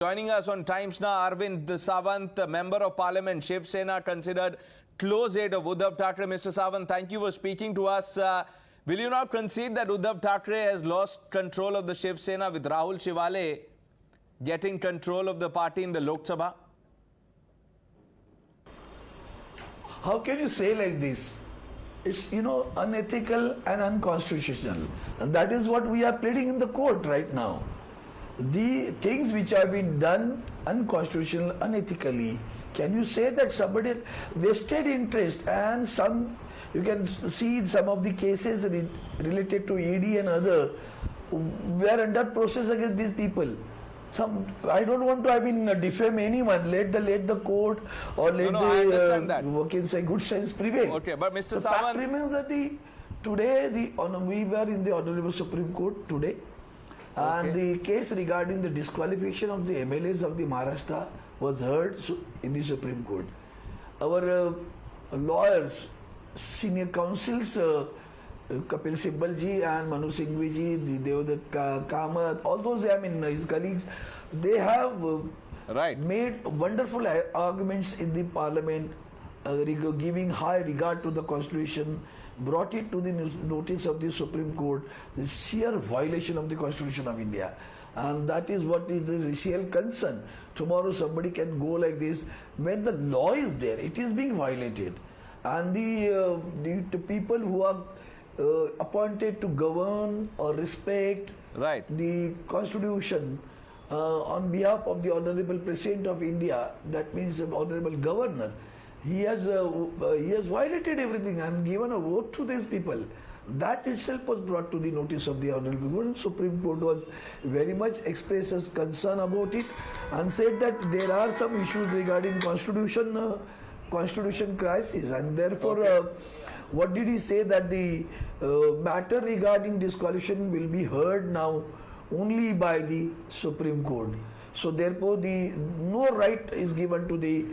Joining us on Times Now, Arvind, the Sawant, Member of Parliament, Shiv Sena, considered close aide of Uddhav Thackeray. Mr. Sawant, thank you for speaking to us. Will you now concede that Uddhav Thackeray has lost control of the Shiv Sena with Rahul Shivale getting control of the party in the Lok Sabha? How can you say like this? It's, unethical and unconstitutional. And that is what we are pleading in the court right now. The things which have been done unconstitutional, unethically, can you say that somebody vested interest and some, you can see some of the cases related to ED and other, we are under process against these people. I don't want to, defame anyone. Let the court or let good sense prevail. Okay, but Mr. The fact remains that we were in the Honorable Supreme Court today, and the case regarding the disqualification of the MLAs of the Maharashtra was heard in the Supreme Court. Our lawyers, senior counsels, Kapil Sibbal ji and Manu Singhvi ji, Devadat Kamath, all those, his colleagues, they have made wonderful arguments in the parliament, giving high regard to the constitution, brought it to the notice of the Supreme Court, the sheer violation of the Constitution of India. And that is what is the real concern. Tomorrow somebody can go like this. When the law is there, it is being violated. And the people who are appointed to govern or respect the Constitution on behalf of the Honorable President of India, that means the Honorable Governor, he has violated everything and given a vote to these people. That itself was brought to the notice of the Honorable Governor. Supreme Court was very much expresses concern about it and said that there are some issues regarding constitution crisis, and therefore what did he say, that the matter regarding disqualification will be heard now only by the Supreme Court. So therefore no right is given to the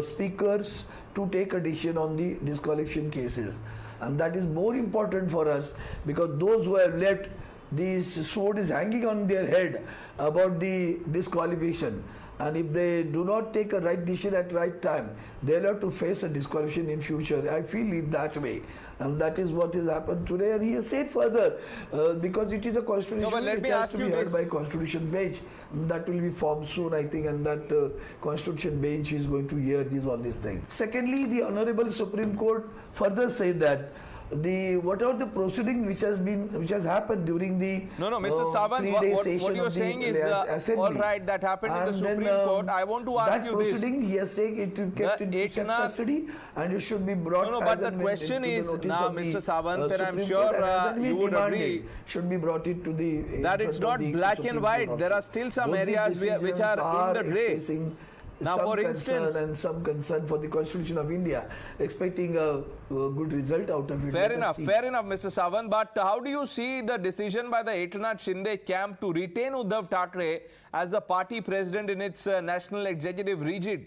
speakers to take a decision on the disqualification cases, and that is more important for us, because those who have left, this sword is hanging on their head about the disqualification, and if they do not take a right decision at right time, they'll have to face a disqualification in future. I feel it that way, and that is what has happened today. And he has said further, because it is a constitution, it has to be heard by constitution bench. That will be formed soon, I think, and that constitution bench is going to hear all these things. Secondly, the Honorable Supreme Court further said that whatever the proceeding which has happened during the Mr. Sawant, what you are saying is all right, that happened in the Supreme Court. I want to ask you this. That proceeding, he has said it will be kept in custody and it should be brought. But the question is now, Mr. Sawant, and I'm sure you would agree, should be brought it to the that it's not black and white. There are still some areas which are in the gray. Now, for instance, and some concern for the Constitution of India, expecting a good result out of it. Fair enough, Mr. Sawant. But how do you see the decision by the Eknath Shinde camp to retain Uddhav Thackeray as the party president in its national executive rejig?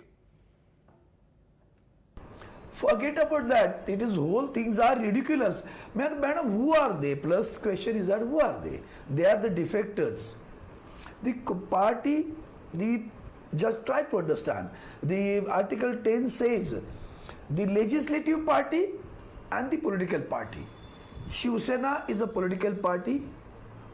Forget about that. It is whole things are ridiculous. Madam, who are they? Plus, question is that who are they? They are the defectors. The party, just try to understand. The Article 10 says the legislative party and the political party. Shiv Sena is a political party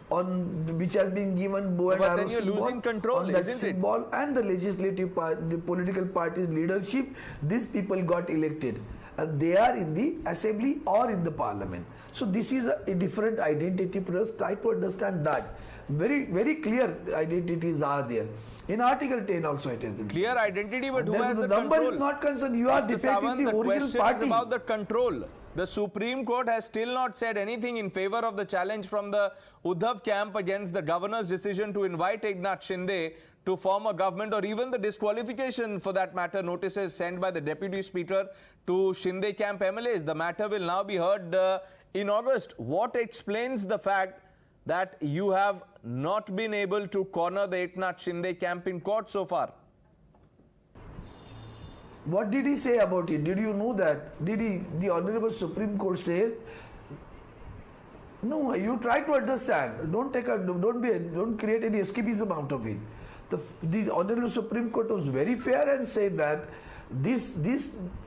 which has been given bow and arrow symbol. Losing control, on that symbol, and the legislative party, the political party's leadership, these people got elected and they are in the assembly or in the parliament. So this is a different identity for us. Try to understand that. Very, very clear identities are there. In Article 10 also it is. Clear identity, but who has the number control? Is not concerned. You are defending the original party. Is about the control. The Supreme Court has still not said anything in favor of the challenge from the Uddhav camp against the governor's decision to invite Eknath Shinde to form a government, or even the disqualification, for that matter, notices sent by the Deputy Speaker to Shinde camp MLAs. The matter will now be heard in August. What explains the fact that you have not been able to corner the Eknath Shinde camp in court so far? What did he say about it? Did you know that? The Honorable Supreme Court says No, you try to understand. Don't create any escapism out of it. The Honorable Supreme Court was very fair and said that this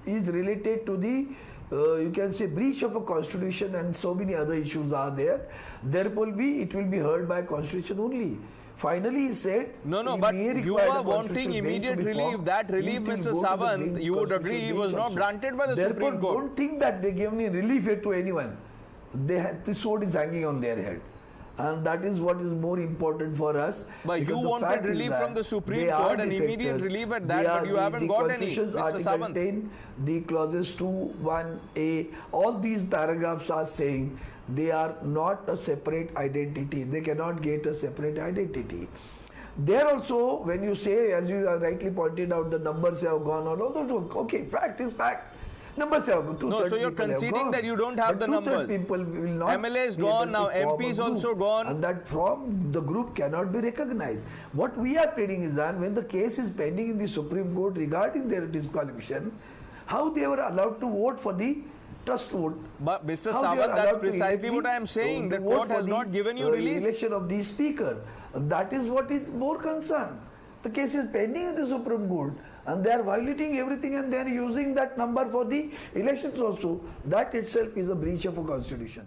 is related to the you can say breach of a constitution, and so many other issues are there. Therefore, it will be heard by constitution only. Finally, he said, no, but you are wanting immediate relief. That relief, Mr. Sawant, you would agree, was not granted by the Supreme Court. Don't think that they gave any relief here to anyone. This sword is hanging on their head. And that is what is more important for us. But you wanted relief from the Supreme Court and immediate relief at that, but you haven't got any, Mr. Sawant. 10, the clauses 2, 1A, all these paragraphs are saying they are not a separate identity. They cannot get a separate identity. There also, when you say, as you rightly pointed out, the numbers have gone on, okay, fact is fact. Numbers have gone. No, so you're conceding that you don't have the numbers. People will not MLA is gone, now MP is also gone. And that from the group cannot be recognized. What we are pleading is that when the case is pending in the Supreme Court regarding their disqualification, how they were allowed to vote for the trust vote. But Mr. Sawant, that's precisely what I am saying. The court has not given you relief. Election of the speaker. That is what is more concern. The case is pending in the Supreme Court and they are violating everything and they are using that number for the elections also. That itself is a breach of a constitution.